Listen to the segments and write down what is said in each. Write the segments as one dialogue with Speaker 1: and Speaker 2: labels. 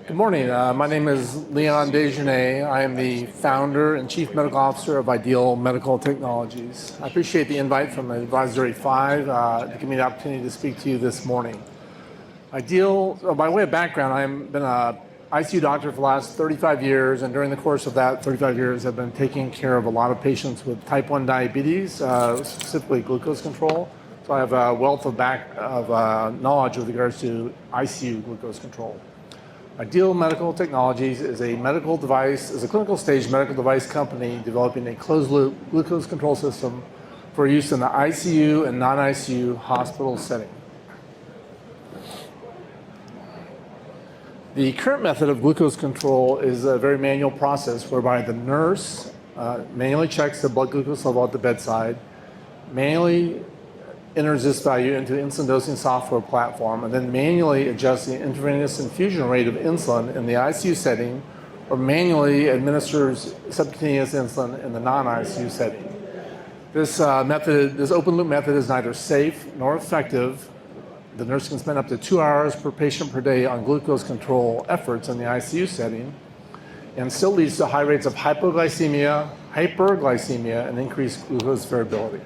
Speaker 1: Good morning. My name is Leon DeJournett. I am the founder and chief medical officer of Ideal Medical Technologies. I appreciate the invite from Advisory 5 to give me the opportunity to speak to you this morning. Ideal, by way of background, I've been an ICU doctor for the last 35 years, and during the course of that 35 years, I've been taking care of a lot of patients with type 1 diabetes, specifically glucose control. So I have a wealth of knowledge with regards to ICU glucose control. Ideal Medical Technologies is a clinical stage medical device company developing a closed-loop glucose control system for use in the ICU and non-ICU hospital setting. The current method of glucose control is a very manual process whereby the nurse manually checks the blood glucose level at the bedside, manually enters this value into the insulin dosing software platform, and then manually adjusts the intravenous infusion rate of insulin in the ICU setting, or manually administers subcutaneous insulin in the non-ICU setting. This open-loop method is neither safe nor effective. The nurse can spend up to 2 hours per patient per day on glucose control efforts in the ICU setting, and still leads to high rates of hypoglycemia, hyperglycemia, and increased glucose variability.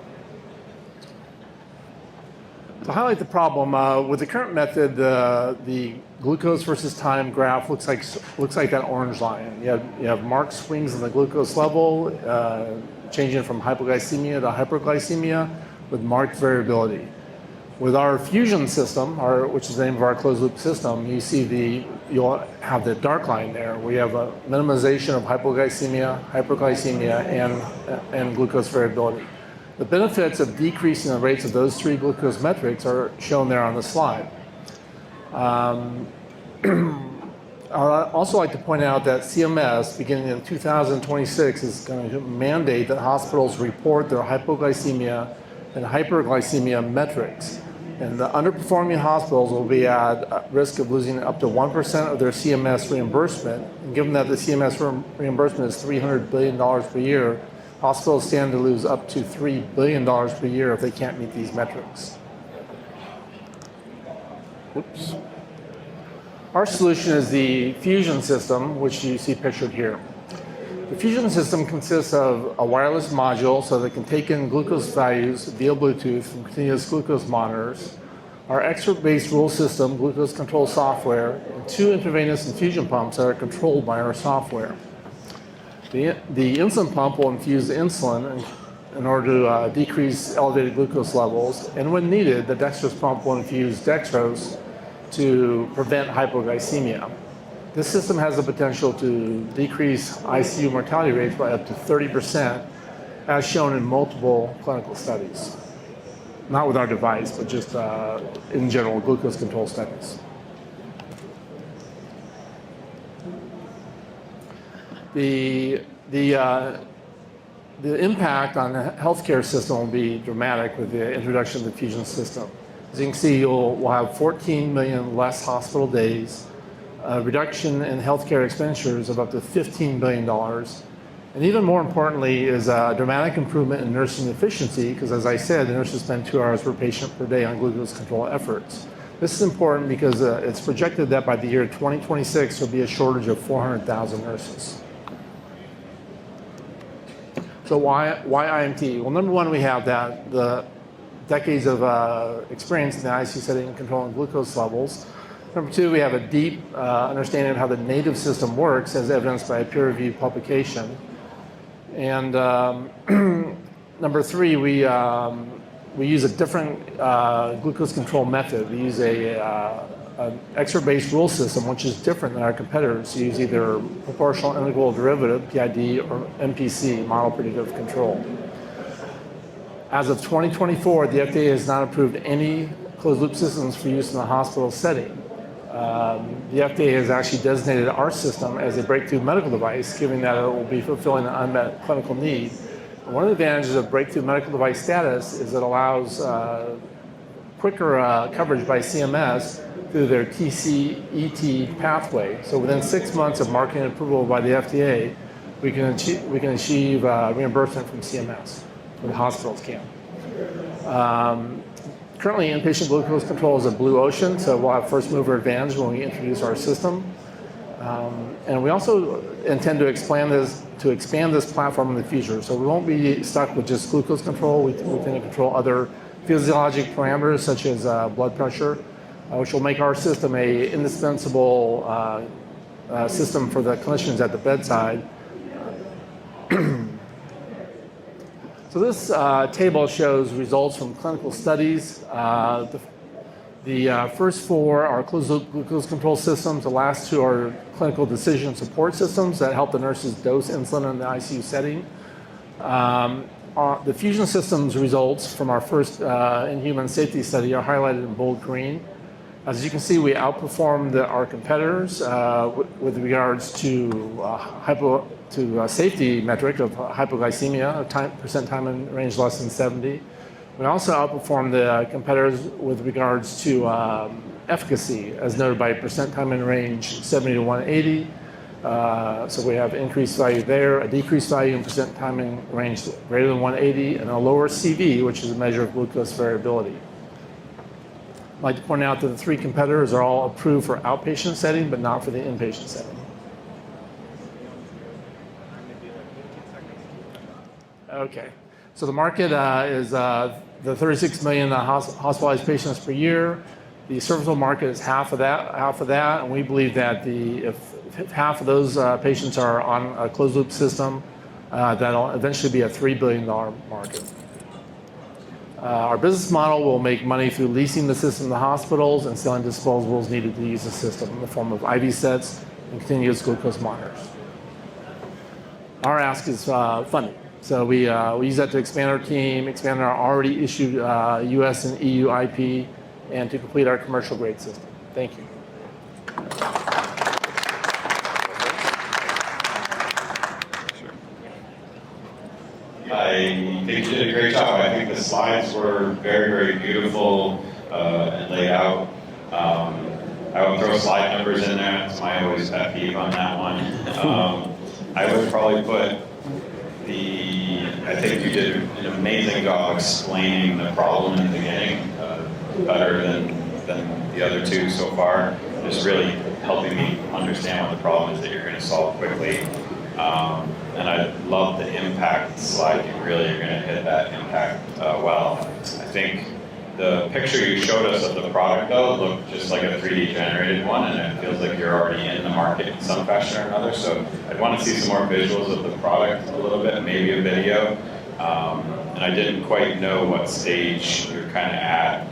Speaker 1: To highlight the problem, with the current method, the glucose versus time graph looks like that orange line. You have marked swings in the glucose level, changing from hypoglycemia to hyperglycemia with marked variability. With our fusion system, which is the name of our closed-loop system, you'll have the dark line there. We have a minimization of hypoglycemia, hyperglycemia, and glucose variability. The benefits of decreasing the rates of those three glucose metrics are shown there on the slide. I'd also like to point out that CMS, beginning in 2026, is going to mandate that hospitals report their hypoglycemia and hyperglycemia metrics. And the underperforming hospitals will be at risk of losing up to 1% of their CMS reimbursement. And given that the CMS reimbursement is $300 billion per year, hospitals stand to lose up to $3 billion per year if they can't meet these metrics. Oops. Our solution is the fusion system, which you see pictured here. The fusion system consists of a wireless module so that it can take in glucose values via Bluetooth from continuous glucose monitors, our expert-based rule system, glucose control software, and 2 intravenous infusion pumps that are controlled by our software. The insulin pump will infuse insulin in order to decrease elevated glucose levels, and when needed, the dextrose pump will infuse dextrose to prevent hypoglycemia. This system has the potential to decrease ICU mortality rates by up to 30%, as shown in multiple clinical studies. Not with our device, but just in general glucose control studies. The impact on the healthcare system will be dramatic with the introduction of the fusion system. As you can see, we'll have 14 million less hospital days, a reduction in healthcare expenditures of up to $15 billion, and even more importantly is a dramatic improvement in nursing efficiency, because as I said, the nurses spend 2 hours per patient per day on glucose control efforts. This is important because it's projected that by the year 2026, there'll be a shortage of 400,000 nurses. So why IMT? Well, number one, we have the decades of experience in the ICU setting and controlling glucose levels. Number two, we have a deep understanding of how the native system works, as evidenced by a peer-reviewed publication. And number three, we use a different glucose control method. We use an expert-based rule system, which is different than our competitors. We use either proportional integral derivative, PID, or MPC, model predictive control. As of 2024, the FDA has not approved any closed-loop systems for use in the hospital setting. The FDA has actually designated our system as a breakthrough medical device, given that it will be fulfilling an unmet clinical need. And one of the advantages of breakthrough medical device status is it allows quicker coverage by CMS through their TCET pathway. So within 6 months of marketing approval by the FDA, we can achieve reimbursement from CMS, or the hospitals can. Currently, inpatient glucose control is a blue ocean, so we'll have first mover advantage when we introduce our system. And we also intend to expand this platform in the future. So we won't be stuck with just glucose control. We intend to control other physiologic parameters such as blood pressure, which will make our system a indispensable system for the clinicians at the bedside. So this table shows results from clinical studies. The first four are closed-loop glucose control systems. The last two are clinical decision support systems that help the nurses dose insulin in the ICU setting. The fusion systems results from our first in-human safety study are highlighted in bold green. As you can see, we outperformed our competitors with regards to safety metric of hypoglycemia, percent time in range less than 70. We also outperformed the competitors with regards to efficacy, as noted by percent time in range 70 to 180. So we have increased value there, a decreased value in percent time in range greater than 180, and a lower CV, which is a measure of glucose variability. I'd like to point out that the three competitors are all approved for outpatient setting, but not for the inpatient setting. Okay, so the market is the 36 million hospitalized patients per year. The cervical market is half of that, and we believe that if half of those patients are on a closed-loop system, that'll eventually be a $3 billion market. Our business model will make money through leasing the system to hospitals and selling disposables needed to use the system in the form of IV sets and continuous glucose monitors. Our ask is funding. So we use that to expand our team, expand our already issued US and EU IP, and to complete our commercial grade system. Thank you.
Speaker 2: I think you did a great job. I think the slides were very, very beautiful and laid out. I would throw slide numbers in there. That's my always pet peeve on that one. I would probably put I think you did an amazing job explaining the problem in the beginning, better than the other two so far. Just really helping me understand what the problem is that you're going to solve quickly. And I love the impact slide. You really are going to hit that impact well. I think the picture you showed us of the product, though, looked just like a 3D generated one, and it feels like you're already in the market in some fashion or another. So I'd want to see some more visuals of the product a little bit, maybe a video. And I didn't quite know what stage you're kind of at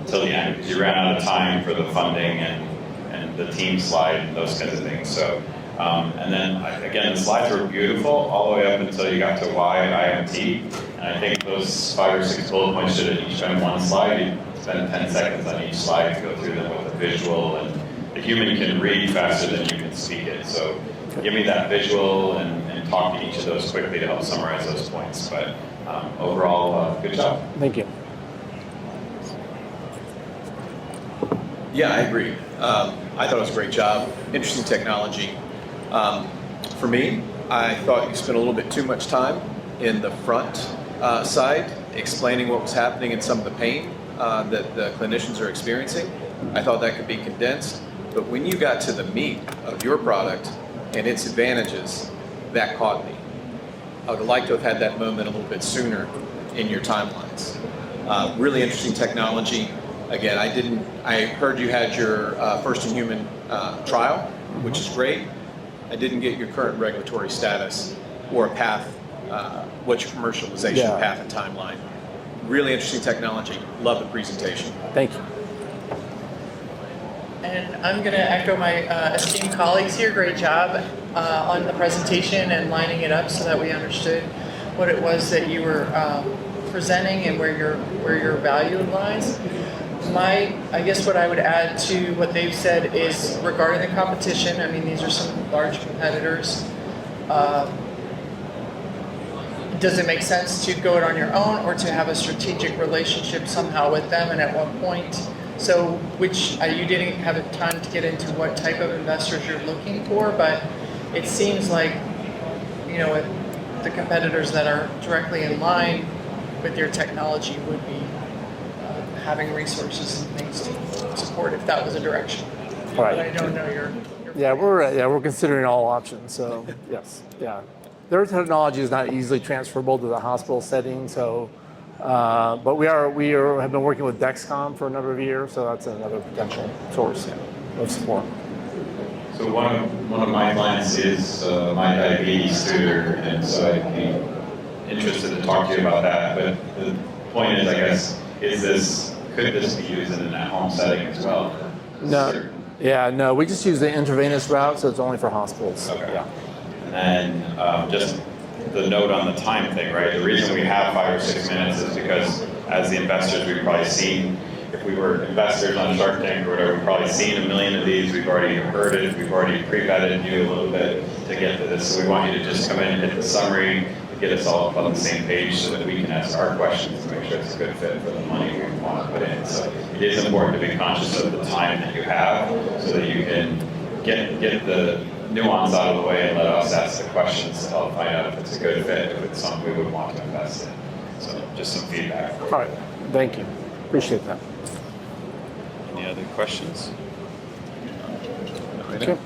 Speaker 2: till the end, because you ran out of time for the funding and the team slide and those kinds of things. So. And then, again, the slides were beautiful all the way up until you got to why IMT. And I think those 5 or 6 bullet points should have each been one slide. You spend 10 seconds on each slide to go through them with a visual. And the human can read faster than you can speak it. So give me that visual and talk to each of those quickly to help summarize those points. But overall, good job.
Speaker 1: Thank you.
Speaker 3: Yeah, I agree. I thought it was a great job. Interesting technology. For me, I thought you spent a little bit too much time in the front side explaining what was happening and some of the pain that the clinicians are experiencing. I thought that could be condensed, but when you got to the meat of your product and its advantages, that caught me. I would have liked to have had that moment a little bit sooner in your timelines. Really interesting technology. Again, I heard you had your first in human trial, which is great. I didn't get your current regulatory status or a path, what's your commercialization path and timeline. Really interesting technology. Love the presentation.
Speaker 1: Thank you.
Speaker 4: And I'm going to echo my esteemed colleagues here. Great job on the presentation and lining it up so that we understood what it was that you were presenting and where your value lies. I guess what I would add to what they've said is regarding the competition. I mean, these are some large competitors. Does it make sense to go it on your own or to have a strategic relationship somehow with them, and at what point? So, you didn't have time to get into what type of investors you're looking for, but it seems like, the competitors that are directly in line with your technology would be having resources and things to support if that was a direction. but
Speaker 1: Right.
Speaker 4: I don't know your
Speaker 1: We're considering all options. So yes, yeah. Their technology is not easily transferable to the hospital setting. So, but have been working with Dexcom for a number of years. So that's another potential source of support.
Speaker 2: So one of my clients is my diabetes tutor, and so I'd be interested to talk to you about that. But the point is, I guess, could this be used in an at-home setting as well?
Speaker 1: No, we just use the intravenous route, so it's only for hospitals.
Speaker 2: Okay.
Speaker 1: Yeah.
Speaker 2: And then just the note on the time thing, right? The reason we have 5 or 6 minutes is because as the investors, we've probably seen, if we were investors on Shark Tank or whatever, we've probably seen a million of these. We've already heard it. We've already pre-vetted you a little bit to get to this. So we want you to just come in and hit the summary, get us all up on the same page so that we can ask our questions to make sure it's a good fit for the money we want to put in. So it is important to be conscious of the time that you have so that you can get the nuance out of the way and let us ask the questions to help find out if it's a good fit, if it's something we would want to invest in. So just some feedback.
Speaker 1: All right. Thank you. Appreciate that.
Speaker 2: Any other questions?
Speaker 1: Okay.